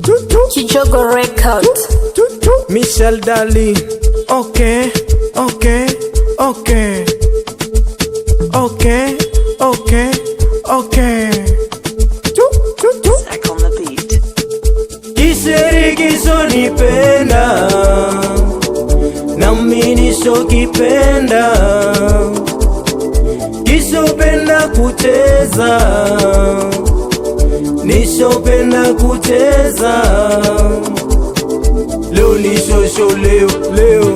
Kijogo Record. Michel Dali. Okay, okay, okay. Okay, okay, okay. Sack on the beat. Kiseri kisonipenda nami nisokipenda, kisopenda kucheza, nisopenda kucheza. Leo ni shosho,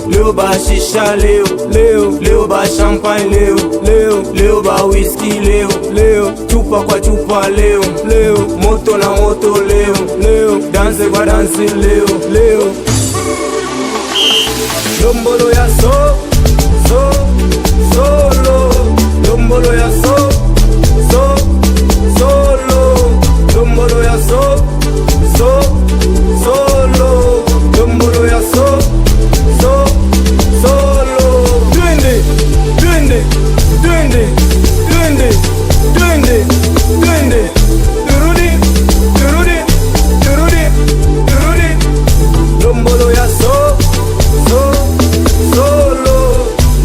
leo ba shisha, leo ba champagne, leo ba whisky, leo chupa kwa chupa, leo moto na moto, leo dance kwa dance, leo lombolo ya solo, lombolo ya solo, lombolo ya solo, lombolo ya solo. Twende, turudi, lombolo ya solo,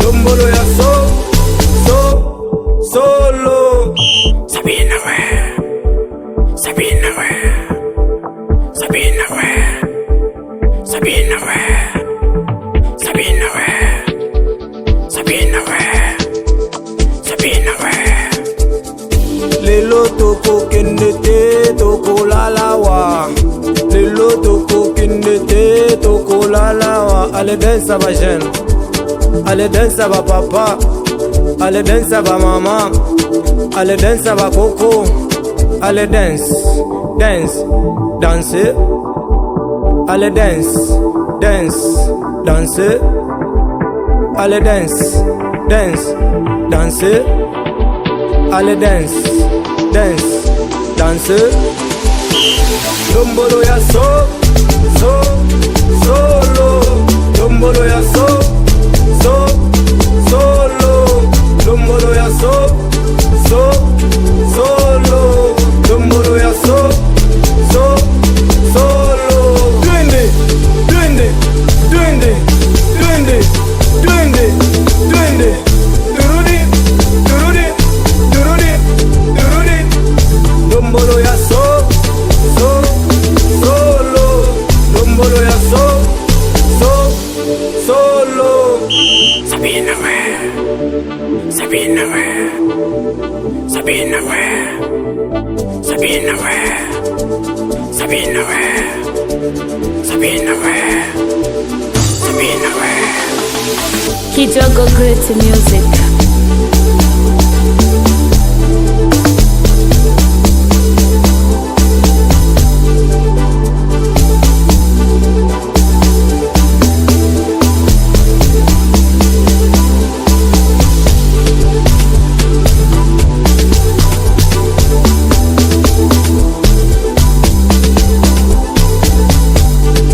lombolo ya solo. Sabina lelo toko kendete toko lalawa, lelo toko kendete toko lalawa. Allez danse ba jeune, allez danse ba papa, allez danse ba maman, allez danse ba coco, allez danse, danse, allez danse, danse, allez danse, danse. Allez danse, lombolo ya solo, lombolo ya solo, lombolo ya solo, lombolo ya solo. Lombolo ya solo, lombolo ya solo. Sabina Kijogo Great Music.